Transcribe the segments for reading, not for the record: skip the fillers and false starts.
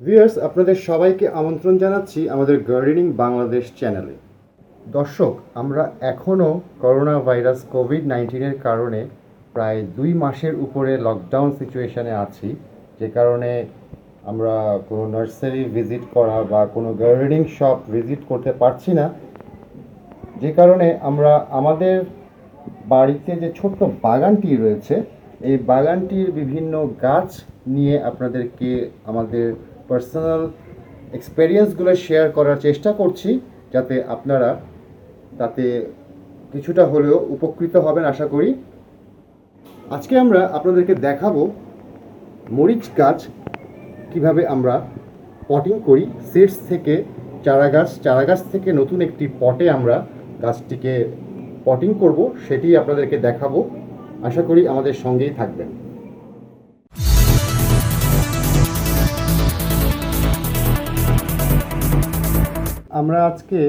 Viewers, আপনাদের সবাইকে আমন্ত্রণ জানাচ্ছি আমাদের গার্ডেনিং বাংলাদেশ চ্যানেলে। দর্শক, আমরা এখনও করোনা ভাইরাস কোভিড-19-এর কারণে প্রায় 2 মাসের উপরে লকডাউন সিচুয়েশানে আছি, যে কারণে আমরা কোনো নার্সারি ভিজিট করা বা কোনো গার্ডেনিং শপ ভিজিট করতে পারছি না। যে কারণে আমরা আমাদের বাড়িতে যে ছোট্ট বাগানটি রয়েছে, এই বাগানটির বিভিন্ন গাছ নিয়ে আপনাদেরকে আমাদের পার্সোনাল এক্সপেরিয়েন্সগুলো শেয়ার করার চেষ্টা করছি, যাতে আপনারা তাতে কিছুটা হলেও উপকৃত হবেন আশা করি। আজকে আমরা আপনাদেরকে দেখাবো মরিচ গাছ কিভাবে আমরা পটিং করি। সিডস থেকে চারাগাছ থেকে নতুন একটি পটে আমরা গাছটিকে পটিং করব, সেটি আপনাদেরকে দেখাবো। আশা করি আমাদের সঙ্গেই থাকবেন। আমরা আজকে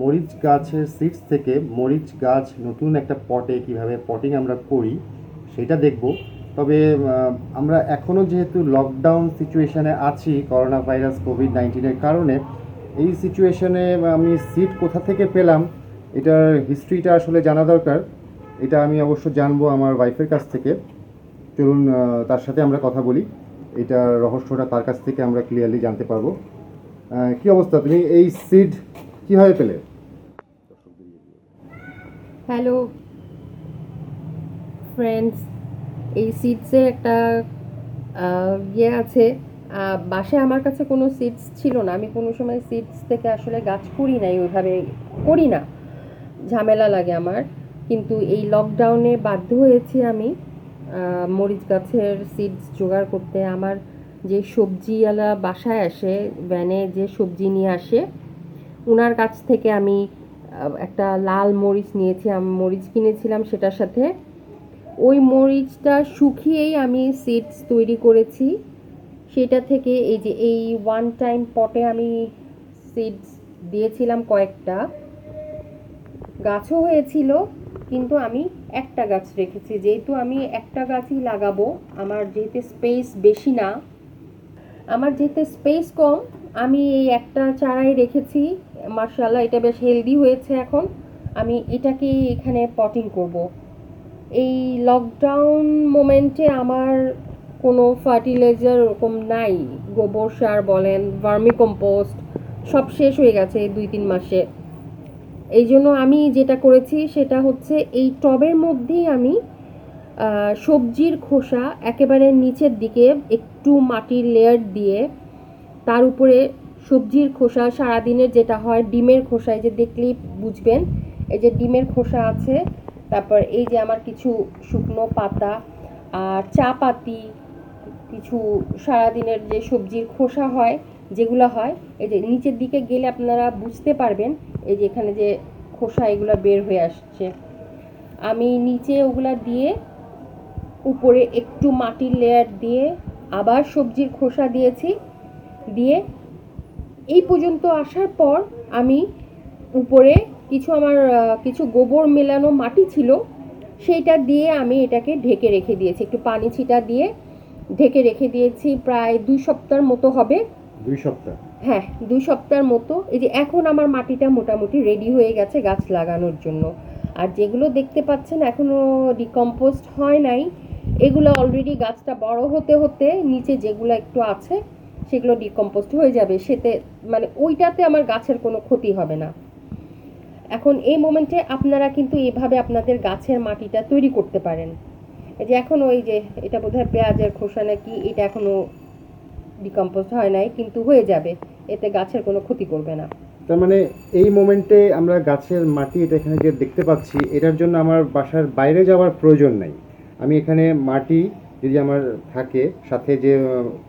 মরিচ গাছের সিডস থেকে মরিচ গাছ নতুন একটা পটে কিভাবে পটিং আমরা করি সেটা দেখব। তবে আমরা এখনও যেহেতু লকডাউন সিচুয়েশানে আছি করোনা ভাইরাস কোভিড-19-এর কারণে, এই সিচুয়েশানে আমি সিড কোথা থেকে পেলাম এটার হিস্ট্রিটা আসলে জানা দরকার। এটা আমি অবশ্য জানবো আমার ওয়াইফের কাছ থেকে। চলুন তার সাথে আমরা কথা বলি, এটার রহস্যটা তার কাছ থেকে আমরা ক্লিয়ারলি জানতে পারবো। কি অবস্থা, তুমি এই সিড কিভাবে পেলে? হ্যালো ফ্রেন্ডস, এই সিডসের একটা আছে। বাসায় আমার কাছে কোনো সিডস ছিল না। আমি কোনো সময় সিডস থেকে আসলে গাছ করি নাই, ওইভাবে করি না, ঝামেলা লাগে আমার। কিন্তু এই লকডাউনে বাধ্য হয়েছি আমি মরিচ গাছের সিডস জোগাড় করতে। আমার যে সবজিওয়ালা বাসায় আসে, ভ্যানে যে সবজি নিয়ে আসে, ওনার কাছ থেকে আমি একটা লাল মরিচ নিয়েছি। আমি মরিচ কিনেছিলাম, সেটার সাথে ওই মরিচটা শুকিয়েই আমি সিডস তৈরি করেছি। সেটা থেকে এই ওয়ান টাইম পটে আমি সিডস দিয়েছিলাম কয়েকটা, গাছও হয়েছিল। কিন্তু আমি একটা গাছ রেখেছি, যেহেতু আমি একটা গাছই লাগাবো। আমার যেহেতু স্পেস বেশি না, আমার যেহেতু স্পেস কম, আমি এই একটা চারাই রেখেছি। মাশাআল্লাহ, এটা বেশ হেলদি হয়েছে। এখন আমি এটাকে এখানে পটিং করব। এই লকডাউন মোমেন্টে আমার কোনো ফার্টিলাইজার ওরকম নাই। গোবর সার বলেন, ভার্মি কম্পোস্ট সব শেষ হয়ে গেছে এই 2-3 মাসে। এই জন্য আমি যেটা করেছি সেটা হচ্ছে এই টবের মধ্যেই আমি সবজির খোসা একেবারে নিচের দিকে একটু মাটির লেয়ার দিয়ে, তার উপরে সবজির খোসা, সারাদিনের যেটা হয় ডিমের খোসা, এই যে দেখলেই বুঝবেন, এই যে ডিমের খোসা আছে। তারপর এই যে আমার কিছু শুকনো পাতা আর চা পাতি, কিছু সারাদিনের যে সবজির খোসা হয়, যেগুলো হয়, এই যে নিচের দিকে গেলে আপনারা বুঝতে পারবেন, এই যে এখানে যে খোসা এগুলো বের হয়ে আসছে। আমি নিচে ওগুলা দিয়ে, উপরে একটু মাটির লেয়ার দিয়ে, আবার সবজির খোসা দিয়েছি। দিয়ে এই পর্যন্ত আসার পর আমি উপরে কিছু গোবর মেলানো মাটি ছিল, সেইটা দিয়ে আমি এটাকে ঢেকে রেখে দিয়েছি। একটু পানি ছিটা দিয়ে ঢেকে রেখে দিয়েছি, প্রায় 2 সপ্তাহের মতো হবে। 2 সপ্তাহ? হ্যাঁ, 2 সপ্তাহের মতো। এই যে এখন আমার মাটিটা মোটামুটি রেডি হয়ে গেছে গাছ লাগানোর জন্য। আর যেগুলো দেখতে পাচ্ছেন এখনও ডিকম্পোস্ট হয় নাই, এগুলো অলরেডি গাছটা বড় হতে হতে নিচে যেগুলো একটু আছে সেগুলো ডিকম্পোস্ট হয়ে যাবে। সেতে মানে ওইটাতে আমার গাছের কোনো ক্ষতি হবে না। এখন এই মোমেন্টে আপনারা কিন্তু এভাবে আপনাদের গাছের মাটিটা তৈরি করতে পারেন। এই যে এখন ওই যে এটা বোধহয় পেঁয়াজের খোসা নাকি, এটা এখনো ডিকম্পোস্ট হয় নাই, কিন্তু হয়ে যাবে, এতে গাছের কোনো ক্ষতি করবে না। তার মানে এই মোমেন্টে আমরা গাছের মাটি এটা এখানে যে দেখতে পাচ্ছি, এটার জন্য আমার বাসার বাইরে যাওয়ার প্রয়োজন নাই। আমি এখানে মাটি যদি আমার থাকে, সাথে যে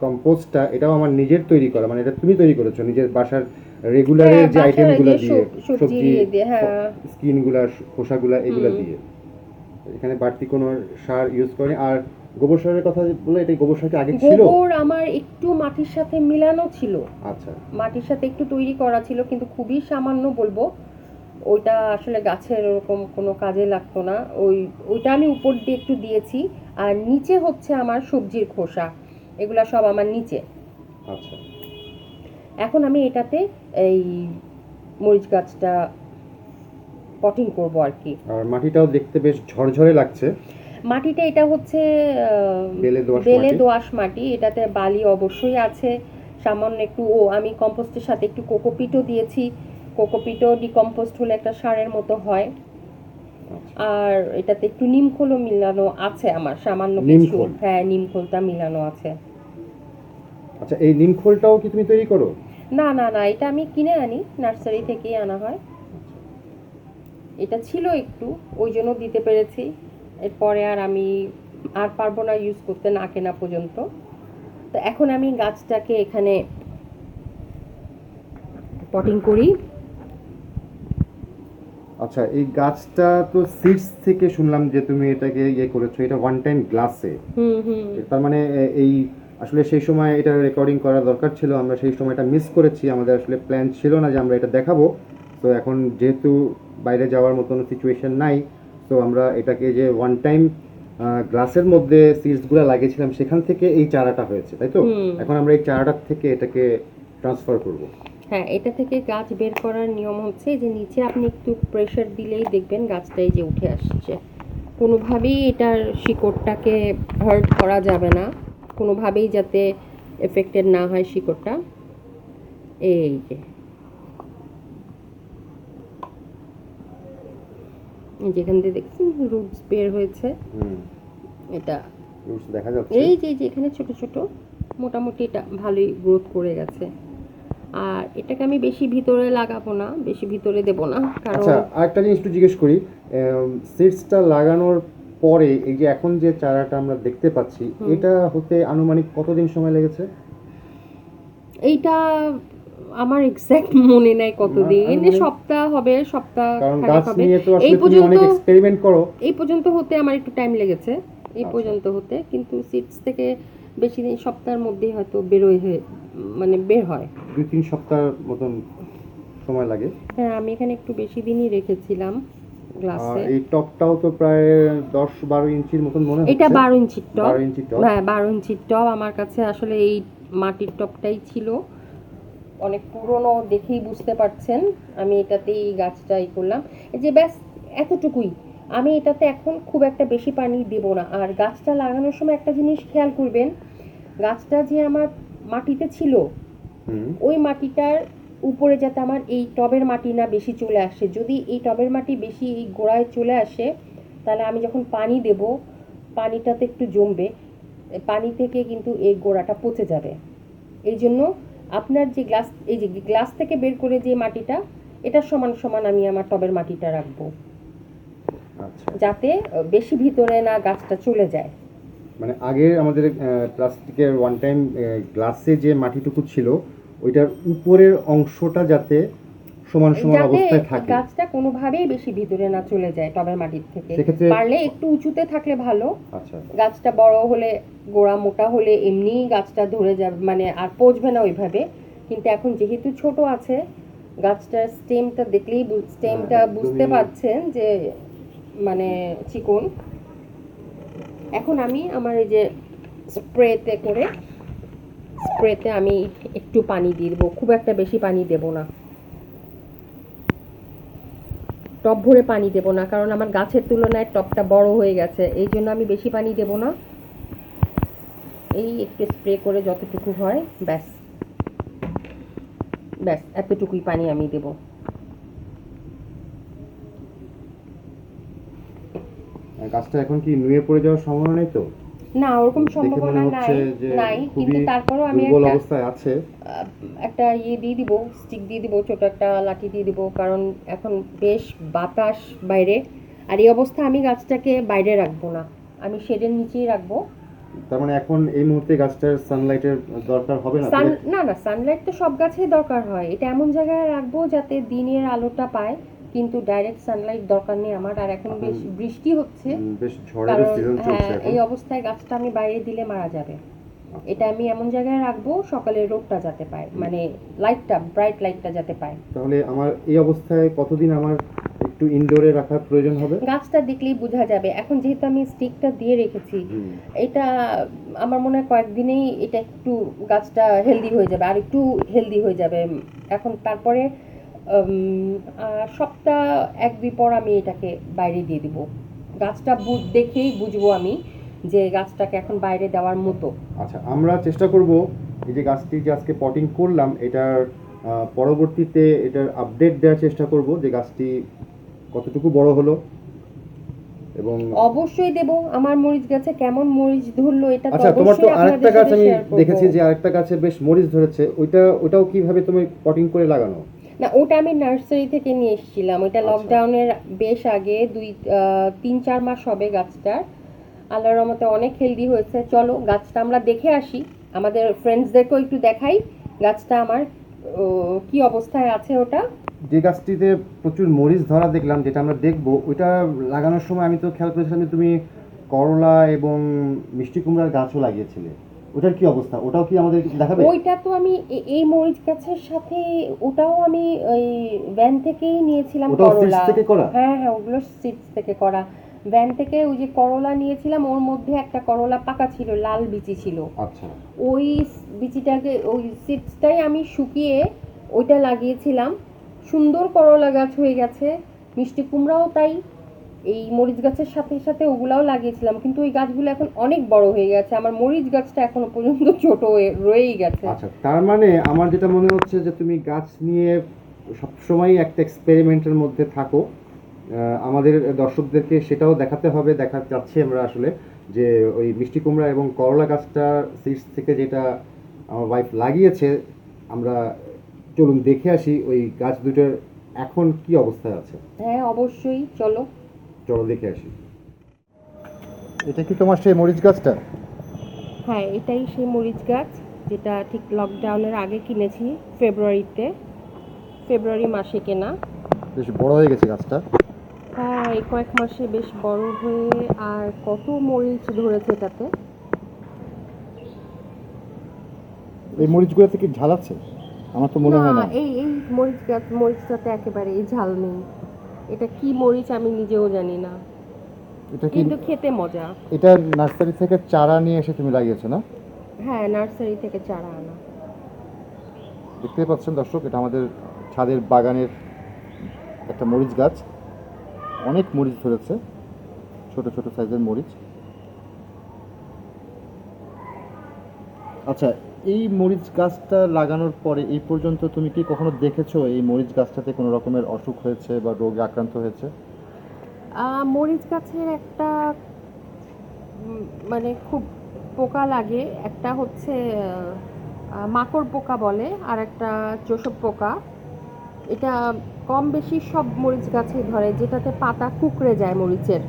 কম্পোস্টটা, এটাও আমার নিজের তৈরি করা, মানে এটা তুমি তৈরি করেছো নিজের বাসার রেগুলারের যে আইটেমগুলো দিয়ে, সবজি স্কিনগুলা, খোসাগুলা, এগুলা দিয়ে। এখানে বাড়তি কোনো সার ইউজ করেনি। আর গোবর সারের কথা বলে, এটা গোবর সার কি আগে ছিল? গোবর আমার একটু মাটির সাথে মিলানো ছিল। আচ্ছা, মাটির সাথে একটু তৈরি করা ছিল, কিন্তু খুবই সামান্য বলবো। ওইটা আসলে গাছের ওরকম কোনো কাজে লাগতো না। ওইটা আমি উপর দিয়ে একটু দিয়েছি। আর নিচে হচ্ছে আমার সবজির খোসা, এগুলা সব আমার নিচে। আচ্ছা। এখন আমি এটাতে এই মরিচ গাছটা পটিং করব আর কি। আর মাটিটাও দেখতে বেশ ঝরঝরে লাগছে। মাটিটা এটা হচ্ছে বেলে দোআঁশ মাটি, এটাতে বালি অবশ্যই আছে, সামান্য একটু আমি কম্পোস্টের সাথে একটু কোকোপিটও দিয়েছি। কোকোপিটও ডিকম্পোস্ট হলে একটা সারের মতো হয়। আর এটাতে একটু নিমখোলও মিলানো আছে আমার, সামান্য কিছু। হ্যাঁ, নিমখোলটা মিলানো আছে। আচ্ছা, এই নিমখোলটাও কি তুমি তৈরি করো? না না না, এটা আমি কিনে আনি, নার্সারি থেকেই আনা হয়। এটা ছিল একটু, ওই জন্য দিতে পেরেছি। এরপরে আমি পারবো না ইউজ করতে না কেনা পর্যন্ত। তো এখন আমি গাছটাকে এখানে পটিং করি। আচ্ছা, এই গাছটা তো সিডস থেকে শুনলাম যে তুমি এটাকে করেছো, এটা ওয়ান টাইম গ্লাসে। তার মানে এই আসলে সেই সময় এটা রেকর্ডিং করা দরকার ছিল, আমরা সেই সময়টা মিস করেছি, আমাদের আসলে প্ল্যান ছিল না যে আমরা এটা দেখাবো। তো এখন যেহেতু বাইরে যাওয়ার মতন সিচুয়েশন নাই, তো আমরা এটাকে যে ওয়ান টাইম গ্লাসের মধ্যে সিডসগুলো লাগিয়েছিলাম সেখান থেকে এই চারাটা হয়েছে, তাই তো? এখন আমরা এই চারাটার থেকে এটাকে ট্রান্সফার করব। হ্যাঁ, এটা থেকে গাছ বের করার নিয়ম হচ্ছে যে নিচে আপনি একটু প্রেসার দিলেই দেখবেন গাছটাই যে উঠে আসছে। কোনোভাবেই এটার শিকড়টাকে হার্ট করা যাবে না, কোনোভাবেই যাতে এফেক্টেড না হয় শিকড়টা। এই যে যেখান দিয়ে দেখছেন রুটস বের হয়েছে, এটা রুটস দেখা যাচ্ছে। এই যে এখানে ছোট ছোট, মোটামুটি এটা ভালোই গ্রোথ করে গেছে। আর এটাকে আমি বেশি ভিতরে লাগাবো না, বেশি ভিতরে দেব না, কারণ আচ্ছা, আরেকটা জিনিস একটু জিজ্ঞেস করি, সিডসটা লাগানোর পরে এই যে এখন যে চারাটা আমরা দেখতে পাচ্ছি, এটা হতে আনুমানিক কতদিন সময় লেগেছে? এইটা আমার এক্সাক্ট মনে নাই কতদিন, সপ্তাহ হবে, সপ্তাহ হবে। এই পর্যন্ত এক্সপেরিমেন্ট করো, এই পর্যন্ত হতে আমার একটু টাইম লেগেছে, এই পর্যন্ত হতে। কিন্তু সিডস থেকে বেশি দিন, সপ্তাহের মধ্যেই হয়তো বের হয়। 2-3 সপ্তাহ মতন সময় লাগে। হ্যাঁ, আমি এখানে একটু বেশি দিনই রেখেছিলাম গ্লাসে। এই টপটাও তো প্রায় 10-12 ইঞ্চির মতন মনে হচ্ছে। এটা 12 ইঞ্চির টপ। 12 ইঞ্চির টপ। হ্যাঁ, 12 ইঞ্চির টপ আমার কাছে আসলে এই মাটির টপটাই ছিল, অনেক পুরনো, দেখেই বুঝতে পারছেন। আমি এটাতেই গাছটাই করলাম, এই যে ব্যাস এতটুকুই। আমি এটাতে এখন খুব একটা বেশি পানি দেব না। আর গাছটা লাগানোর সময় একটা জিনিস খেয়াল করবেন, গাছটা যে আমার মাটিতে ছিল, ওই মাটিটার উপরে যাতে আমার এই টবের মাটি না বেশি চলে আসে। যদি এই টবের মাটি বেশি এই গোড়ায় চলে আসে, তাহলে আমি যখন পানি দেব, পানিটাতে একটু জমবে, পানি থেকে কিন্তু এই গোড়াটা পচে যাবে। এই জন্য আপনার যে গ্লাস থেকে বের করে যে মাটিটা, এটা সমান সমান আমি আমার টবের মাটিটা রাখবো, যাতে বেশি ভিতরে না গাছটা চলে যায়। মানে আগে আমাদের প্লাস্টিকের ওয়ান টাইম গ্লাসে যে মাটিটুকু ছিল, ওইটার উপরের অংশটা যাতে সমান সমান অবস্থায় থাকে, গাছটা কোনোভাবেই বেশি ভিতরে না চলে যায় টবের মাটির থেকে। পারলে একটু উঁচুতে থাকলে ভালো। আচ্ছা, গাছটা বড় হলে, গোড়া মোটা হলে এমনিই গাছটা ধরে যাবে, আর পচবে না ওইভাবে। কিন্তু এখন যেহেতু ছোট আছে, গাছটার স্টেমটা দেখলেই বুঝতে পারছেন যে চিকন। এখন আমি আমার এই যে স্প্রেতে আমি একটু পানি দিয়ে দেবো, খুব একটা বেশি পানি দেব না, টব ভরে পানি দেব না, কারণ আমার গাছের তুলনায় টবটা বড় হয়ে গেছে, এই জন্য আমি বেশি পানি দেব না। এই একটু স্প্রে করে যতটুকু হয়, ব্যাস এতটুকুই পানি আমি দেব। গাছটা এখন কি নুয়ে পড়ে যাওয়ার সম্ভাবনা নেই তো? না, ওরকম সম্ভাবনা নাই, কিন্তু তারপরেও আমি একটা দিয়ে দিব, স্টিক দিয়ে দিব, ছোট একটা লাঠি দিয়ে দিব, কারণ এখন বেশ বাতাস বাইরে। আর এই অবস্থা আমি গাছটাকে বাইরে রাখবো না, আমি শেডের নিচেই রাখবো। তার মানে এখন এই মুহূর্তে গাছটার সানলাইটের দরকার হবে না? না, সানলাইট তো সব গাছেই দরকার হয়। এটা এমন জায়গায় রাখবো যাতে দিনের আলোটা পায়, কিন্তু ডাইরেক্ট সানলাইট দরকার নেই আমার। আর এখন বেশ বৃষ্টি হচ্ছে, বেশ ঝড়ের সিজন চলছে, এই অবস্থায় গাছটা আমি বাইরে দিলে মারা যাবে। এটা আমি এমন জায়গায় রাখবো সকালের রোদটা যাতে পায়, ব্রাইট লাইটটা যাতে পায়। তাহলে আমার এই অবস্থায় কতদিন আমার একটু ইনডোরে রাখার প্রয়োজন হবে? গাছটা দেখলেই বোঝা যাবে। এখন যেহেতু আমি স্টিকটা দিয়ে রেখেছি, এটা আমার মনে হয় কয়েকদিনেই এটা একটু গাছটা হেলদি হয়ে যাবে, আর একটু হেলদি হয়ে যাবে। এখন তারপরে সপ্তাহ 1-2 পর আমি এটাকে বাইরে দিয়ে দিব। গাছটা দেখেই বুঝবো আমি যে গাছটাকে এখন বাইরে দেওয়ার মতো। আচ্ছা, আমরা চেষ্টা করব এই যে গাছটি যে আজকে পটিং করলাম এটার পরবর্তীতে এটার আপডেট দেওয়ার চেষ্টা করব যে গাছটি কতটুকু বড় হলো এবং অবশ্যই দেব। আমার মরিচ গাছে কেমন মরিচ ধরলো এটা তো আচ্ছা, তোমার তো অবশ্যই আরেকটা আপনাদের গাছ সাথে আমি শেয়ার করব। দেখেছি যে আরেকটা গাছে বেশ মরিচ ধরেছে, ওইটাও কিভাবে তুমি পটিং করে লাগানো? না, ওটা আমি নার্সারি থেকে নিয়ে এসেছিলাম। ওটা আচ্ছা। লকডাউনের বেশ আগে 3-4 মাস হবে গাছটার। আল্লাহর রহমতে অনেক হেলদি হয়েছে। চলো গাছটা আমরা দেখে আসি, আমাদের ফ্রেন্ডসদেরকেও একটু দেখাই গাছটা আমার কি অবস্থায় আছে। ওটা যে গাছটিতে প্রচুর মরিচ ধরা দেখলাম, যেটা আমরা দেখবো ওইটা লাগানোর সময় আমি তো খেয়াল করেছিলাম যে তুমি করলা এবং মিষ্টি কুমড়ার গাছও লাগিয়েছিলে, ওটার কি অবস্থা? ওটাও কি আমাদের দেখাবে? ওইটা তো আমি এই মরিচ গাছের সাথে ওটাও আমি ওই ভ্যান থেকেই নিয়েছিলাম ওটাও seeds করলা। থেকে করা? হ্যাঁ হ্যাঁ, ওগুলো সিডস থেকে করা। ভ্যান থেকে ওই যে করলা নিয়েছিলাম, ওর মধ্যে একটা করলা পাকা ছিল, লাল বিচি ছিল। আচ্ছা। ওই বিচিটাকে, ওই সিডসটাই আমি শুকিয়ে ওইটা লাগিয়েছিলাম। সুন্দর করলা গাছ হয়ে গেছে। মিষ্টি কুমড়াও তাই। এই মরিচ গাছের সাথে সাথে ওগুলাও লাগিয়েছিলাম, কিন্তু ওই গাছগুলো এখন অনেক বড় হয়ে গেছে। আমার মরিচ গাছটা এখনো পর্যন্ত ছোট হয়ে রয়েই গেছে। আচ্ছা, তার মানে আমার যেটা মনে হচ্ছে যে তুমি গাছ নিয়ে সবসময় একটা এক্সপেরিমেন্টের মধ্যে থাকো। আমাদের দর্শকদেরকে সেটাও দেখাতে হবে, দেখাতে চাচ্ছি আমরা আসলে যে ওই মিষ্টি কুমড়া এবং করলা গাছটা সিডস থেকে যেটা আমার ওয়াইফ লাগিয়েছে, আমরা চলুন দেখে আসি ওই গাছ দুটোর এখন কি অবস্থায় আছে। হ্যাঁ অবশ্যই, চলো। চলো দেখে আসি। এটা কি তোমার সেই মরিচ গাছটা? হ্যাঁ, এটাই সেই মরিচ গাছ যেটা ঠিক লকডাউনের আগে কিনেছি, ফেব্রুয়ারি মাসে কেনা। বেশ বড় হয়ে গেছে গাছটা। হ্যাঁ, এই কয়েক মাসে বেশ বড় হয়ে আর কত মরিচ ধরেছে এটাতে। এই মরিচগুলো থেকে ঝাল আছে? আমার তো মনে হয় না। এই মরিচটাতে একেবারেই ঝাল নেই। এটা কি মরিচ আমি নিজেও জানি না, এটা কি, কিন্তু খেতে মজা। এটা নার্সারি থেকে চারা নিয়ে এসে তুমি লাগিয়েছো না? হ্যাঁ, নার্সারি থেকে চারা আনা। দেখতেই পাচ্ছেন দর্শক, এটা আমাদের ছাদের বাগানের একটা মরিচ গাছ। অনেক মরিচ ধরেছে, ছোট ছোট সাইজের মরিচ। আচ্ছা, এই মরিচ গাছটা লাগানোর পরে এই পর্যন্ত তুমি কি কখনো দেখেছো এই মরিচ গাছটাতে কোনো রকমের অসুখ হয়েছে বা রোগে আক্রান্ত হয়েছে? মরিচ গাছের একটা মানে খুব পোকা লাগে। একটা হচ্ছে মাকড় পোকা বলে, আর একটা চোষক পোকা। এটা কম বেশি সব মরিচ গাছেই ধরে, যেটাতে পাতা কুঁকড়ে যায় মরিচের।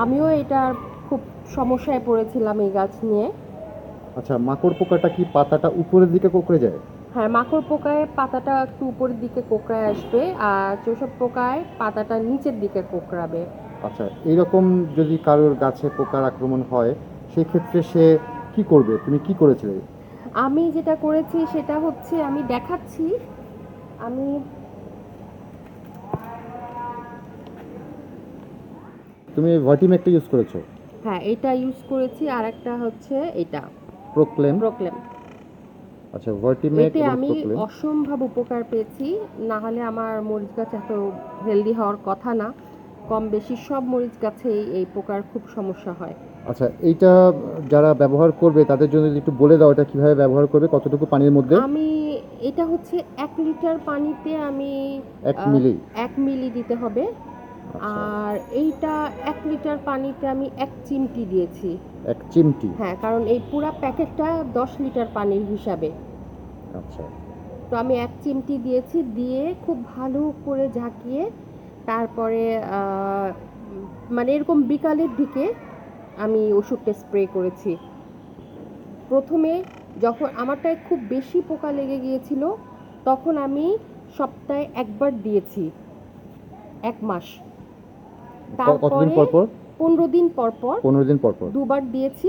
আমিও এটার খুব সমস্যায় পড়েছিলাম এই গাছ নিয়ে। আচ্ছা, মাকড় পোকাটা কি পাতাটা উপরের দিকে কোঁকড়ে যায়? হ্যাঁ, মাকড় পোকায় পাতাটা একটু উপরের দিকে কোঁকড়ায় আসবে, আর চোষক পোকায় পাতাটা নিচের দিকে কোঁকড়াবে। আচ্ছা, এইরকম যদি কারোর গাছে পোকার আক্রমণ হয় সেক্ষেত্রে সে কি করবে? তুমি কি করেছিলে? আমি যেটা করেছি সেটা হচ্ছে, আমি দেখাচ্ছি। আমি তুমি ভার্টিমেকটা ইউজ করেছো? হ্যাঁ, এটা ইউজ করেছি, আর একটা হচ্ছে এটা প্রোক্লেম। প্রোক্লেম। আচ্ছা, ভার্টিমেক এতে এবং আমি প্রোক্লেম। অসম্ভব উপকার পেয়েছি। না হলে আমার মরিচ গাছ এত হেলদি হওয়ার কথা না। কম বেশি সব মরিচ গাছেই এই পোকার খুব সমস্যা হয়। আচ্ছা, এইটা যারা ব্যবহার করবে তাদের জন্য যদি একটু বলে দাও এটা কিভাবে ব্যবহার করবে, কতটুকু পানির মধ্যে? আমি এটা হচ্ছে 1 লিটার পানিতে আমি 1 মিলি? 1 মিলি দিতে হবে। আচ্ছা, আর এইটা 1 লিটার পানিতে আমি 1 চিমটি দিয়েছি। 1 চিমটি? হ্যাঁ, কারণ এই পুরা প্যাকেটটা 10 লিটার পানির হিসাবে। আচ্ছা, তো আমি 1 চিমটি দিয়েছি, দিয়ে খুব ভালো করে ঝাঁকিয়ে তারপরে মানে এরকম বিকালের দিকে আমি ওষুধটা স্প্রে করেছি। প্রথমে যখন আমারটায় খুব বেশি পোকা লেগে গিয়েছিল, তখন আমি সপ্তাহে 1 বার দিয়েছি 1 মাস। কতদিন তারপরে পর পর? 15 দিন পর পর 15 দিন পর পর 2 বার দিয়েছি।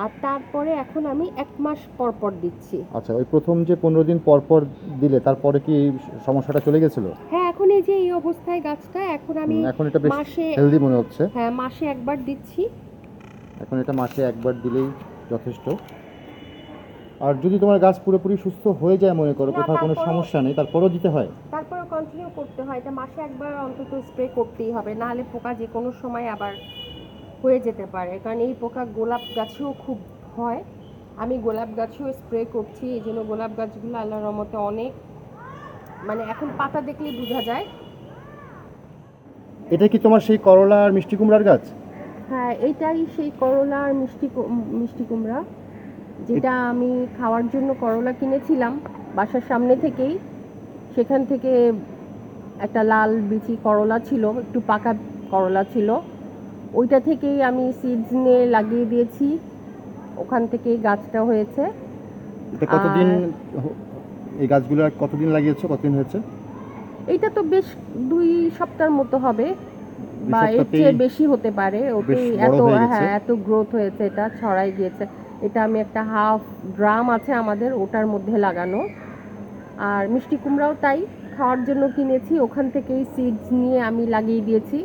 আর তারপরে এখন আমি 1 মাস পর পর দিচ্ছি। আচ্ছা, ওই প্রথম যে 15 দিন পর পর দিলে তারপরে কি এই সমস্যাটা চলে গেছিল? হ্যাঁ, এখন এই যে এই অবস্থায় গাছটা, এখন আমি এখন এটা বেশ মাসে হেলদি মনে হচ্ছে। হ্যাঁ মাসে একবার দিচ্ছি। এখন এটা মাসে একবার দিলেই যথেষ্ট। আর যদি তোমার গাছ পুরোপুরি সুস্থ হয়ে যায়, মনে করো না, কোথাও কোনো তারপরও সমস্যা নেই, তারপরও দিতে হয়। তারপরে কন্টিনিউ করতে হয়, এটা মাসে একবার অন্তত স্প্রে করতেই হবে, নাহলে পোকা যে কোনো সময় আবার হয়ে যেতে পারে। কারণ এই পোকা গোলাপ গাছেও খুব হয়, আমি গোলাপ গাছেও স্প্রে করছি, এই জন্য গোলাপ গাছগুলো আল্লাহর রহমতে অনেক, মানে এখন পাতা দেখলেই বোঝা যায়। এটা কি তোমার সেই করলা আর মিষ্টি কুমড়ার গাছ? হ্যাঁ, এইটাই সেই করলা আর মিষ্টি কুমড়া, যেটা আমি খাওয়ার জন্য করলা কিনেছিলাম বাসার সামনে থেকেই। সেখান থেকে একটা লাল বিচি করলা ছিল, একটু পাকা করলা ছিল, ওইটা থেকেই আমি সিডস নিয়ে লাগিয়ে দিয়েছি, ওখান থেকেই গাছটা হয়েছে। এটা কতদিন, আর এই গাছগুলো আর কতদিন লাগিয়েছো, কতদিন হয়েছে? এইটা তো বেশ 2 সপ্তাহের মতো হবে, বা এর সপ্তাহতেই চেয়ে বেশি হতে পারে। বেশ ওতেই বড় এত, হয়ে গেছে। হ্যাঁ এত গ্রোথ হয়েছে, এটা ছড়াই গিয়েছে। এটা আমি একটা হাফ ড্রাম আছে আমাদের, ওটার মধ্যে লাগানো। আর মিষ্টি কুমড়াও তাই, খাওয়ার জন্য কিনেছি, ওখান থেকেই সিডস নিয়ে আমি লাগিয়ে দিয়েছি,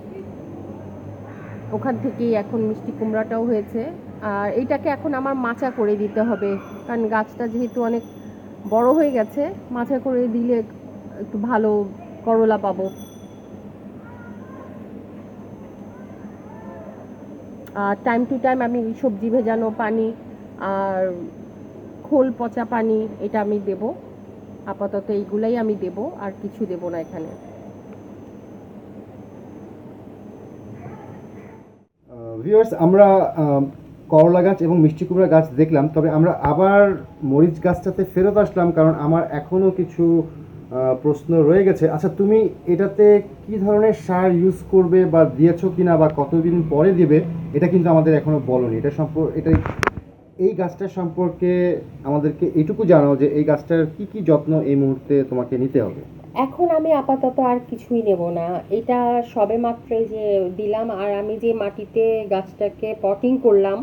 ওখান থেকেই এখন মিষ্টি কুমড়াটাও হয়েছে। আর এইটাকে এখন আমার মাচা করে দিতে হবে, কারণ গাছটা যেহেতু অনেক বড় হয়ে গেছে, মাচা করে দিলে একটু ভালো করলা পাবো। আর টাইম টু টাইম আমি সবজি ভেজানো পানি আর খোল পচা পানি এটা আমি দেব, আপাতত এইগুলাই আমি দেব, আর কিছু দেব না এখানে। ভিউয়ার্স, আমরা করলা গাছ এবং মিষ্টি কুমড়া গাছ দেখলাম, তবে আমরা আবার মরিচ গাছটাতে ফেরত আসলাম, কারণ আমার এখনও কিছু প্রশ্ন রয়ে গেছে। আচ্ছা, তুমি এটাতে কি ধরনের সার ইউজ করবে বা দিয়েছো কিনা বা কতদিন পরে দিবে, এটা কিন্তু আমাদের এখনো বলোনি। এটা এই গাছটার সম্পর্কে আমাদেরকে এইটুকু জানাও যে এই গাছটার কি কি যত্ন এই মুহূর্তে তোমাকে নিতে হবে। এখন আমি আপাতত আর কিছুই নেব না, এটা সবে মাত্র যে দিলাম। আর আমি যে মাটিতে গাছটাকে পটিং করলাম,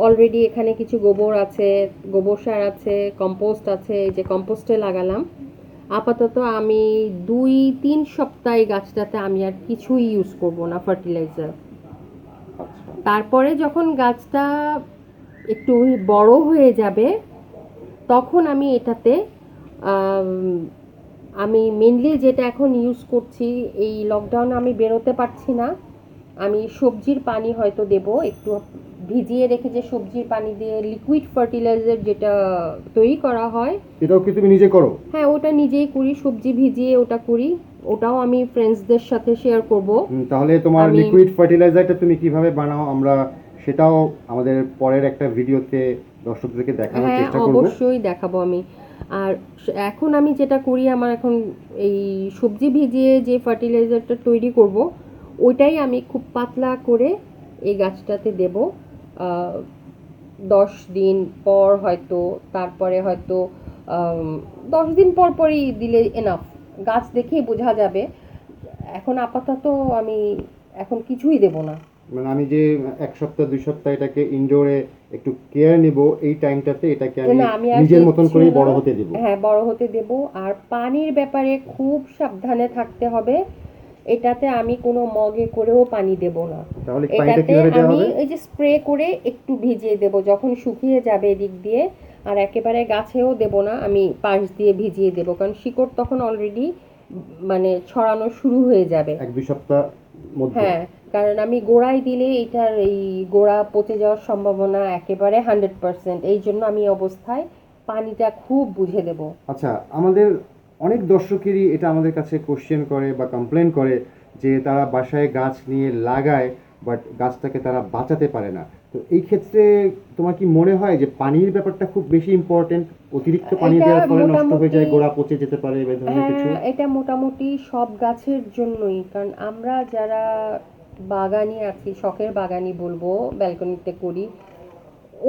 অলরেডি এখানে কিছু গোবর আছে, গোবর সার আছে, কম্পোস্ট আছে, এই যে কম্পোস্টে লাগালাম। আপাতত আমি 2-3 সপ্তাহ এই গাছটাতে আমি আর কিছুই ইউজ করব না ফার্টিলাইজার। তারপরে যখন গাছটা একটু বড় হয়ে যাবে, তখন আমি এটাতে আম, আমি মেনলি যেটা এখন ইউজ করছি, এই লকডাউনে আমি বেরোতে পারছি না, আমি সবজির পানি হয়তো দেব একটু, ভিজিয়ে রেখে যে সবজির পানি দিয়ে লিকুইড ফার্টিলাইজার যেটা তৈরি করা হয়। এটাও কি তুমি নিজে করো? হ্যাঁ, ওটা নিজেই করি, সবজি ভিজিয়ে ওটা করি, ওটাও আমি ফ্রেন্ডসদের সাথে শেয়ার করব। তাহলে তোমার আমি লিকুইড ফার্টিলাইজারটা তুমি কিভাবে বানাও, আমরা সেটাও আমাদের পরের একটা ভিডিওতে দর্শকদেরকে দেখানোর হ্যাঁ চেষ্টা করব। অবশ্যই দেখাবো আমি। আর এখন আমি যেটা করি, আমার এখন এই সবজি ভিজিয়ে যে ফার্টিলাইজারটা তৈরি করব, ওইটাই আমি খুব পাতলা করে এই গাছটাতে দেব। 10 দিন পর হয়তো, তারপরে হয়তো 10 দিন পর পরই দিলে এনাফ, গাছ দেখেই বোঝা যাবে। এখন আপাতত আমি এখন কিছুই দেব না। মানে আমি যে 1 সপ্তাহ 2 সপ্তাহ এটাকে ইনডোরে একটু কেয়ার নিব, এই টাইমটাতে এটাকে আমি না, আমি আর নিজের মতন দিচ্ছি করে না। বড় হতে দেব। হ্যাঁ, বড় হতে দেব। আর পানির ব্যাপারে খুব সাবধানে থাকতে হবে, এটাতে আমি কোনো মগে করেও পানি দেব না। তাহলে পানিটা এটাতে কিভাবে দেওয়া আমি হবে? ওই যে স্প্রে করে একটু ভিজিয়ে দেব, যখন শুকিয়ে যাবে এদিক দিয়ে। আর একেবারে গাছেও দেব না, আমি পাশ দিয়ে ভিজিয়ে দেব, কারণ শিকড় তখন অলরেডি মানে ছড়ানো শুরু হয়ে যাবে। 1-2 সপ্তাহ মধ্যে? হ্যাঁ, কারণ আমি গোড়ায় দিলে এটার এই গোড়া পচে যাওয়ার সম্ভাবনা একেবারে 100%, এই জন্য আমি এই অবস্থায় পানিটা খুব বুঝে দেব। আচ্ছা, আমাদের অনেক দর্শকেরই এটা আমাদের কাছে কোশ্চেন করে বা কমপ্লেন করে যে তারা বাসায় গাছ নিয়ে লাগায়, বাট গাছটাকে তারা বাঁচাতে পারে না। তো এই ক্ষেত্রে তোমার কি মনে হয় যে পানির ব্যাপারটা খুব বেশি ইম্পর্টেন্ট? অতিরিক্ত পানি এটা দেওয়ার ফলে নষ্ট হয়ে যায়, মোটামুটি, গোড়া পচে যেতে পারে, এই ধরনের কিছু? হ্যাঁ এটা মোটামুটি সব গাছের জন্যই, কারণ আমরা যারা বাগানি আছি, শখের বাগানি বলবো, ব্যালকনিতে করি,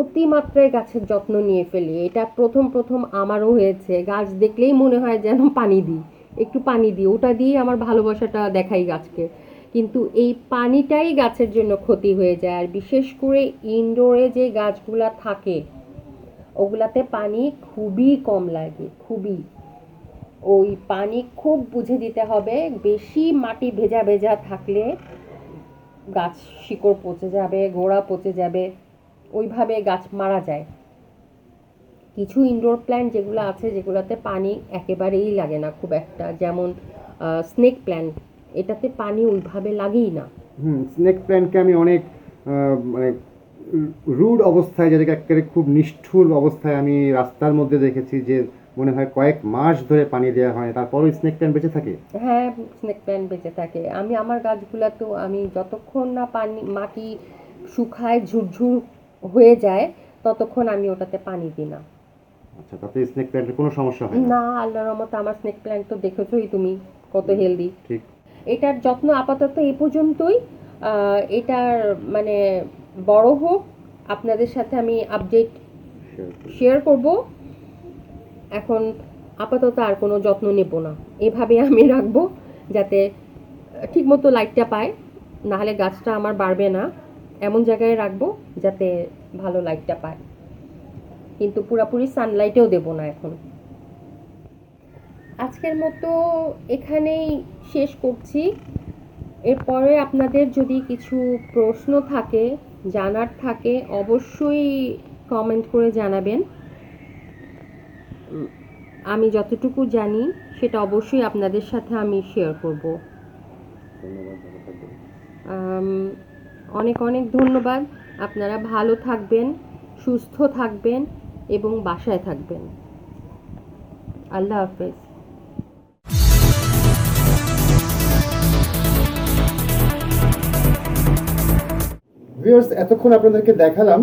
অতিমাত্রায় গাছের যত্ন নিয়ে ফেলি। এটা প্রথম প্রথম আমারও হয়েছে, গাছ দেখলেই মনে হয় যেন পানি দিই, একটু পানি দিই, ওটা দিয়ে আমার ভালোবাসাটা দেখাই গাছকে। কিন্তু এই পানিটাই গাছের জন্য ক্ষতি হয়ে যায়। আর বিশেষ করে ইনডোরে যে গাছগুলা থাকে, ওগুলাতে পানি খুবই কম লাগে, খুবই। ওই পানি খুব বুঝে দিতে হবে। বেশি মাটি ভেজা ভেজা থাকলে গাছ শিকড় পচে যাবে, গোড়া পচে যাবে, ওইভাবে গাছ মারা যায়। কিছু ইনডোর প্ল্যান্ট যেগুলো আছে, যেগুলোতে পানি একেবারেই লাগে না খুব একটা, যেমন স্নেক প্ল্যান্ট, এটাতে পানি ওইভাবে লাগেই না। স্নেক প্ল্যান্টকে আমি অনেক মানে রুড অবস্থায়, যেটাকে একেবারে খুব নিষ্ঠুর অবস্থায় আমি রাস্তার মধ্যে দেখেছি, যে মনে হয় কয়েক মাস ধরে পানি দেওয়া হয়, তারপরও স্নেক প্ল্যান্ট বেঁচে থাকে। হ্যাঁ, স্নেক প্ল্যান্ট বেঁচে থাকে। আমি আমার গাছগুলো তো আমি যতক্ষণ না পানি মাটি শুকায় ঝুরঝুর হয়ে যায় ততক্ষণ আমি ওটাতে পানি দিই না। আচ্ছা, তাতে স্নেক প্ল্যান্টের কোনো সমস্যা হয় না? না, আল্লাহর রহমতে আমার স্নেক প্ল্যান্ট তো দেখেছোই তুমি কত হেলদি। ঠিক। এটার যত্ন আপাতত এই পর্যন্তই। এটার মানে বড় হোক, আপনাদের সাথে আমি আপডেট শেয়ার করব। এখন আপাতত আর কোনো যত্ন নেব না, এভাবে আমি রাখবো যাতে ঠিকমতো লাইটটা পায়, নাহলে গাছটা আমার বাড়বে না। এমন জায়গায় রাখবো যাতে ভালো লাইটটা পায়, কিন্তু পুরোপুরি সানলাইটেও দেব না এখন। আজকের মতো এখানেই শেষ করছি। এরপরে আপনাদের যদি কিছু প্রশ্ন থাকে, জানার থাকে, অবশ্যই কমেন্ট করে জানাবেন। আমি যতটুকু জানি সেটা অবশ্যই আপনাদের সাথে আমি শেয়ার করব। অনেক অনেক ধন্যবাদ। আপনারা ভালো থাকবেন, সুস্থ থাকবেন এবং বাসায় থাকবেন। আল্লাহ হাফেজ। ভিউয়ার্স, এতক্ষণ আপনাদেরকে দেখালাম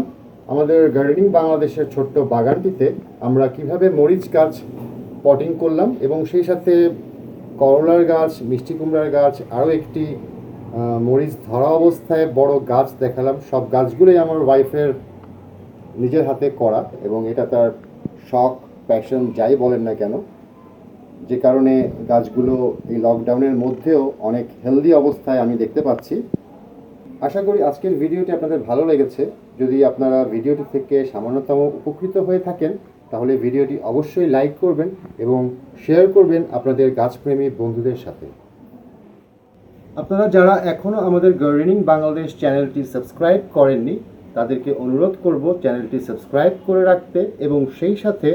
আমাদের গার্ডেনিং বাংলাদেশের ছোট্ট বাগানটিতে আমরা কিভাবে মরিচ গাছ পটিং করলাম, এবং সেই সাথে করলার গাছ, মিষ্টি কুমড়ার গাছ, আরও একটি মরিচ ধরা অবস্থায় বড় গাছ দেখালাম। সব গাছগুলোই আমার ওয়াইফের নিজের হাতে করা, এবং এটা তার শখ, প্যাশন, যাই বলেন না কেন, যে কারণে গাছগুলো এই লকডাউনের মধ্যেও অনেক হেলদি অবস্থায় আমি দেখতে পাচ্ছি। আশা করি আজকের ভিডিওটি আপনাদের ভালো লেগেছে। যদি আপনারা ভিডিওটি থেকে সামান্যতম উপকৃত হয়ে থাকেন, তাহলে ভিডিওটি অবশ্যই লাইক করবেন এবং শেয়ার করবেন আপনাদের গাছপ্রেমী বন্ধুদের সাথে। আপনারা যারা এখনও আমাদের গার্ডেনিং বাংলাদেশ চ্যানেলটি সাবস্ক্রাইব করেননি, তাদেরকে অনুরোধ করব চ্যানেলটি সাবস্ক্রাইব করে রাখতে, এবং সেই সাথে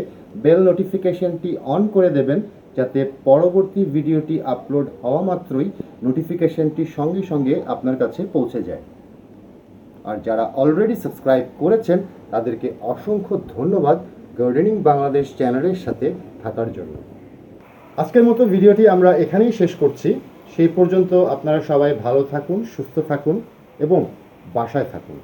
বেল নোটিফিকেশনটি অন করে দেবেন, যাতে পরবর্তী ভিডিওটি আপলোড হওয়া মাত্রই নোটিফিকেশনটি সঙ্গে সঙ্গে আপনার কাছে পৌঁছে যায়। আর যারা অলরেডি সাবস্ক্রাইব করেছেন, তাদেরকে অসংখ্য ধন্যবাদ গার্ডেনিং বাংলাদেশ চ্যানেলের সাথে থাকার জন্য। আজকের মতো ভিডিওটি আমরা এখানেই শেষ করছি। সেই পর্যন্ত আপনারা সবাই ভালো থাকুন, সুস্থ থাকুন এবং বাসায় থাকুন।